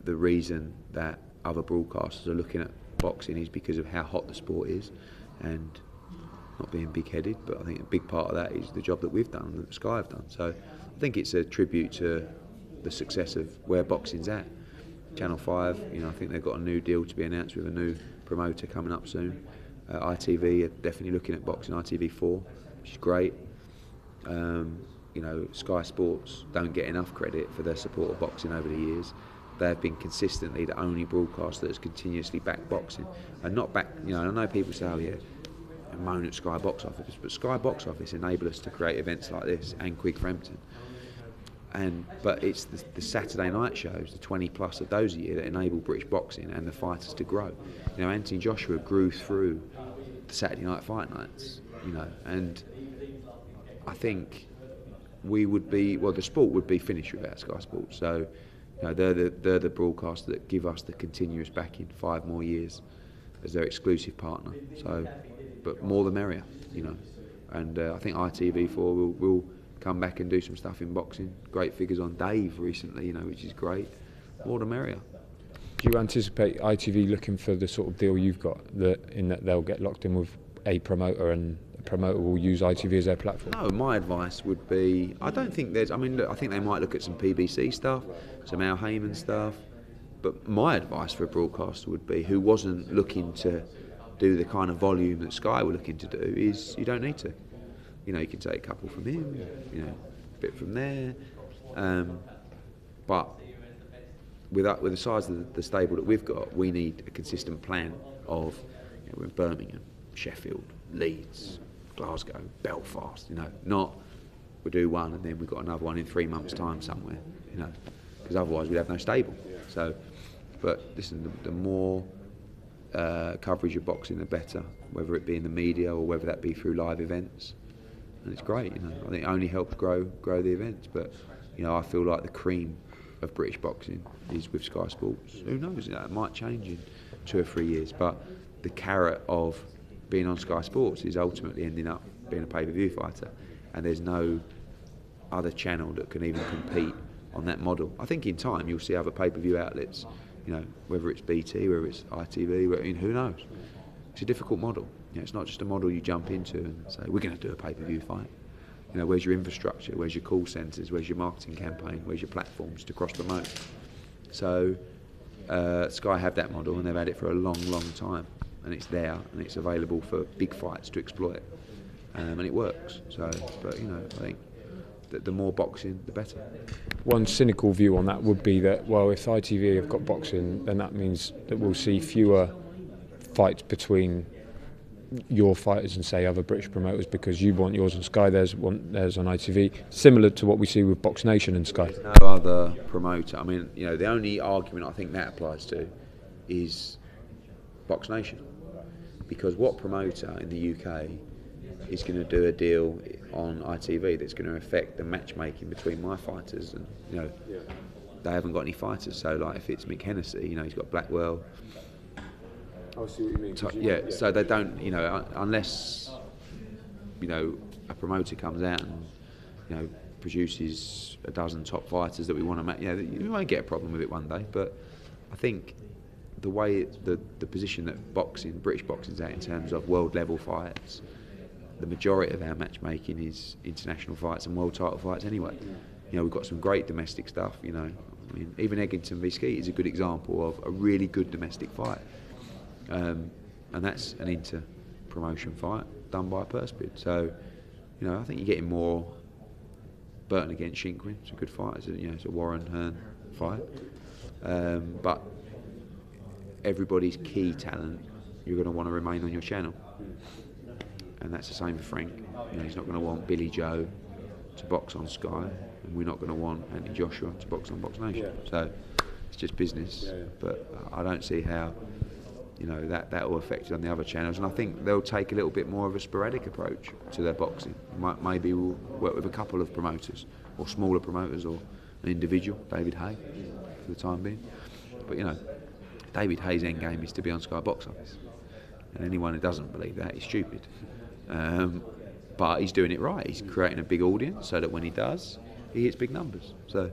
the reason that other broadcasters are looking at boxing is because of how hot the sport is, and not being big-headed, but I think a big part of that is the job that we've done, that Sky have done. So I think it's a tribute to the success of where boxing's at. Channel 5, I think they've got a new deal to be announced with a new promoter coming up soon. ITV are definitely looking at boxing, ITV4, which is great. Sky Sports don't get enough credit for their support of boxing over the years. They've been consistently the only broadcaster that's continuously backed boxing, and not back. I know people say, "Oh yeah," and moan at Sky Box Office, but Sky Box Office enable us to create events like this and Quig Frampton. But it's the Saturday night shows, the 20 plus of those a year, that enable British boxing and the fighters to grow. Anthony Joshua grew through the Saturday night fight nights. And I think the sport would be finished without Sky Sports. So, they're the broadcaster that give us the continuous backing, 5 more years as their exclusive partner. So, but more the merrier, And I think ITV4 will come back and do some stuff in boxing. Great figures on Dave recently, which is great. More the merrier. Do you anticipate ITV looking for the sort of deal you've got, in that they'll get locked in with a promoter and the promoter will use ITV as their platform? No, my advice would be, I don't think there's, I think they might look at some PBC stuff, some Al Heyman stuff, but my advice for a broadcaster would be, who wasn't looking to do the kind of volume that Sky were looking to do, is you don't need to. You can take a couple from him, a bit from there, but with the size of the stable that we've got, we need a consistent plan of, we're in Birmingham, Sheffield, Leeds, Glasgow, Belfast, not we do one and then we've got another one in 3 months' time somewhere, because otherwise we'd have no stable. So, but listen, the more coverage of boxing, the better, whether it be in the media or whether that be through live events. And it's great, I think it only helps grow the events. But I feel like the cream of British boxing is with Sky Sports. Who knows? It might change in 2 or 3 years. But the carrot of being on Sky Sports is ultimately ending up being a pay-per-view fighter, and there's no other channel that can even compete on that model. I think in time you'll see other pay-per-view outlets, whether it's BT, whether it's ITV, who knows? It's a difficult model. It's not just a model you jump into and say, we're going to do a pay-per-view fight. Where's your infrastructure? Where's your call centres? Where's your marketing campaign? Where's your platforms to cross-promote? So Sky have that model, and they've had it for a long, long time. And it's there, and it's available for big fights to exploit. And it works. So, but, I think that the more boxing, the better. One cynical view on that would be that, well, if ITV have got boxing, then that means that we'll see fewer fights between your fighters and, say, other British promoters, because you want yours on Sky, theirs on ITV, similar to what we see with Box Nation and Sky. There's no other promoter. The only argument I think that applies to is Box Nation, because what promoter in the UK is going to do a deal on ITV that's going to affect the matchmaking between my fighters? And they haven't got any fighters. So, like, if it's Mick Hennessy, he's got Blackwell. I see what you mean. Yeah, so they don't, unless, a promoter comes out and, produces a dozen top fighters that we want to match, you won't get a problem with it one day. But I think the way, the position that British boxing's at in terms of world level fights, the majority of our matchmaking is international fights and world title fights anyway. We've got some great domestic stuff, even Eggington v Skeet is a good example of a really good domestic fight. And that's an inter-promotion fight done by a purse bid. So, I think you're getting more Burton against Shinkwin. It's a good fight. It's a Warren Hearn fight. But everybody's key talent, you're going to want to remain on your channel. And that's the same for Frank. He's not going to want Billy Joe to box on Sky, and we're not going to want Anthony Joshua to box on Box Nation. So it's just business. But I don't see how that will affect it on the other channels, and I think they'll take a little bit more of a sporadic approach to their boxing. Maybe we'll work with a couple of promoters, or smaller promoters, or an individual, David Hay, for the time being. But David Hay's end game is to be on Sky Box Office, and anyone who doesn't believe that is stupid. But he's doing it right. He's creating a big audience so that when he does, he hits big numbers. So.